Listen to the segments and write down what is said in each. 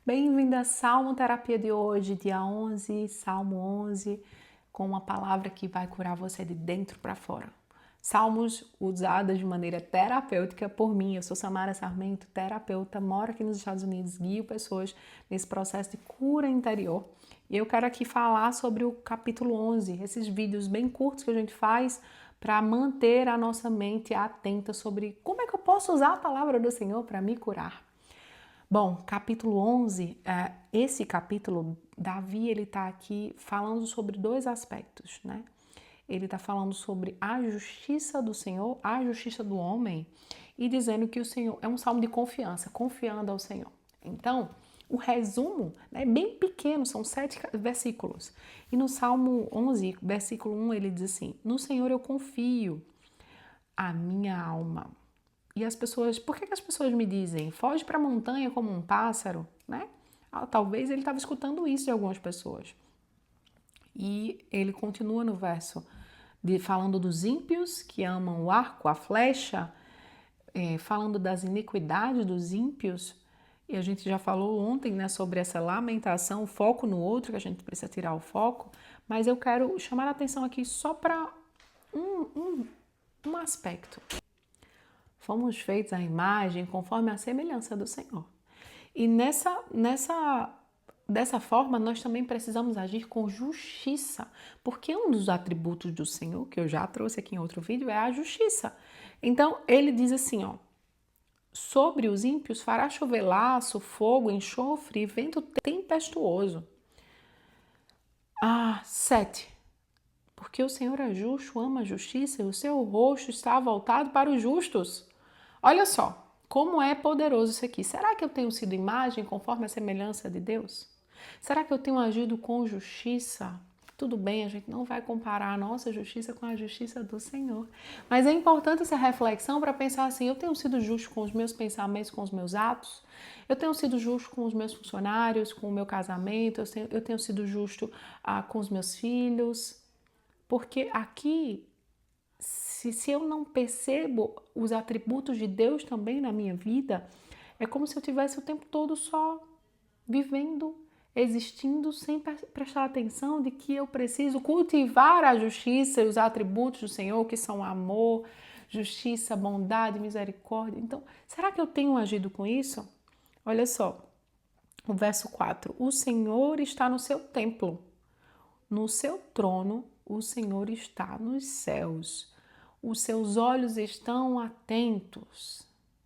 Bem-vinda à Salmo Terapia de hoje, dia 11, Salmo 11, com uma palavra que vai curar você de dentro para fora. Salmos usados de maneira terapêutica por mim. Eu sou Samara Sarmento, terapeuta, moro aqui nos Estados Unidos, guio pessoas nesse processo de cura interior. E eu quero aqui falar sobre o capítulo 11, esses vídeos bem curtos que a gente faz para manter a nossa mente atenta sobre como é que eu posso usar a palavra do Senhor para me curar. Bom, capítulo 11, esse capítulo, Davi, ele está aqui falando sobre dois aspectos, né? Ele está falando sobre a justiça do Senhor, a justiça do homem, e dizendo que o Senhor é um salmo de confiança, confiando ao Senhor. Então, o resumo é bem pequeno, são 7 versículos. E no Salmo 11, versículo 1, ele diz assim: No Senhor eu confio, a minha alma. E as pessoas, por que as pessoas me dizem, foge para a montanha como um pássaro, né? Talvez ele estava escutando isso de algumas pessoas. E ele continua no verso, falando dos ímpios que amam o arco, a flecha, falando das iniquidades dos ímpios. E a gente já falou ontem, né, sobre essa lamentação, foco no outro, que a gente precisa tirar o foco. Mas eu quero chamar a atenção aqui só para um aspecto. Fomos feitos à imagem conforme a semelhança do Senhor. E dessa forma, nós também precisamos agir com justiça, porque um dos atributos do Senhor, que eu já trouxe aqui em outro vídeo, é a justiça. Então, ele diz assim, ó: sobre os ímpios fará chover laço, fogo, enxofre e vento tempestuoso. 7. Porque o Senhor é justo, ama a justiça e o seu rosto está voltado para os justos. Olha só, como é poderoso isso aqui. Será que eu tenho sido imagem conforme a semelhança de Deus? Será que eu tenho agido com justiça? Tudo bem, a gente não vai comparar a nossa justiça com a justiça do Senhor. Mas é importante essa reflexão para pensar assim: eu tenho sido justo com os meus pensamentos, com os meus atos? Eu tenho sido justo com os meus funcionários, com o meu casamento? Eu tenho sido justo com os meus filhos? Porque aqui, se eu não percebo os atributos de Deus também na minha vida, é como se eu tivesse o tempo todo só vivendo, existindo, sem prestar atenção de que eu preciso cultivar a justiça e os atributos do Senhor, que são amor, justiça, bondade, misericórdia. Então, será que eu tenho agido com isso? Olha só, o verso 4. O Senhor está no seu templo, no seu trono, o Senhor está nos céus. Os seus olhos estão atentos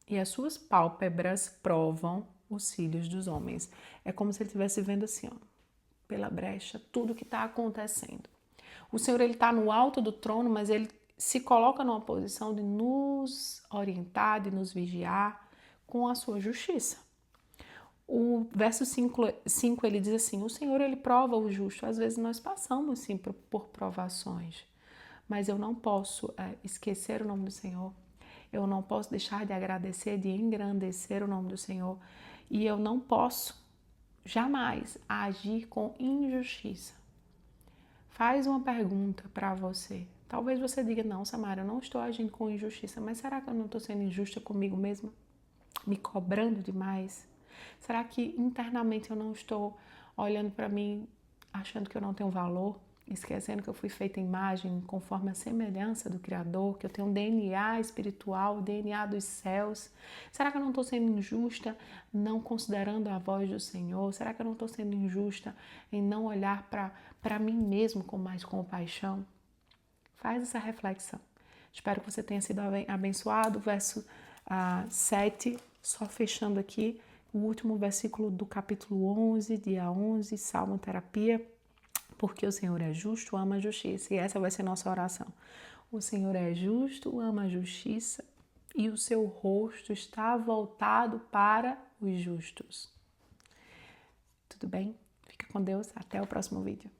e as suas pálpebras provam os filhos dos homens. É como se ele estivesse vendo assim, ó, pela brecha, tudo que está acontecendo. O Senhor, ele está no alto do trono, mas ele se coloca numa posição de nos orientar, de nos vigiar com a sua justiça. O verso 5 ele diz assim: o Senhor, ele prova o justo. Às vezes nós passamos sim por provações, mas eu não posso esquecer o nome do Senhor. Eu não posso deixar de agradecer, de engrandecer o nome do Senhor. E eu não posso jamais agir com injustiça. Faz uma pergunta para você. Talvez você diga: não, Samara, eu não estou agindo com injustiça, mas será que eu não estou sendo injusta comigo mesma? Me cobrando demais? Será que internamente eu não estou olhando para mim, achando que eu não tenho valor, esquecendo que eu fui feita imagem conforme a semelhança do Criador, que eu tenho um DNA espiritual, DNA dos céus? Será que eu não estou sendo injusta não considerando a voz do Senhor? Será que eu não estou sendo injusta em não olhar para mim mesmo com mais compaixão? Faz essa reflexão. Espero que você tenha sido abençoado. Verso 7, só fechando aqui, o último versículo do capítulo 11, dia 11, Salmo Terapia. Porque o Senhor é justo, ama a justiça. E essa vai ser a nossa oração. O Senhor é justo, ama a justiça e o seu rosto está voltado para os justos. Tudo bem? Fica com Deus. Até o próximo vídeo.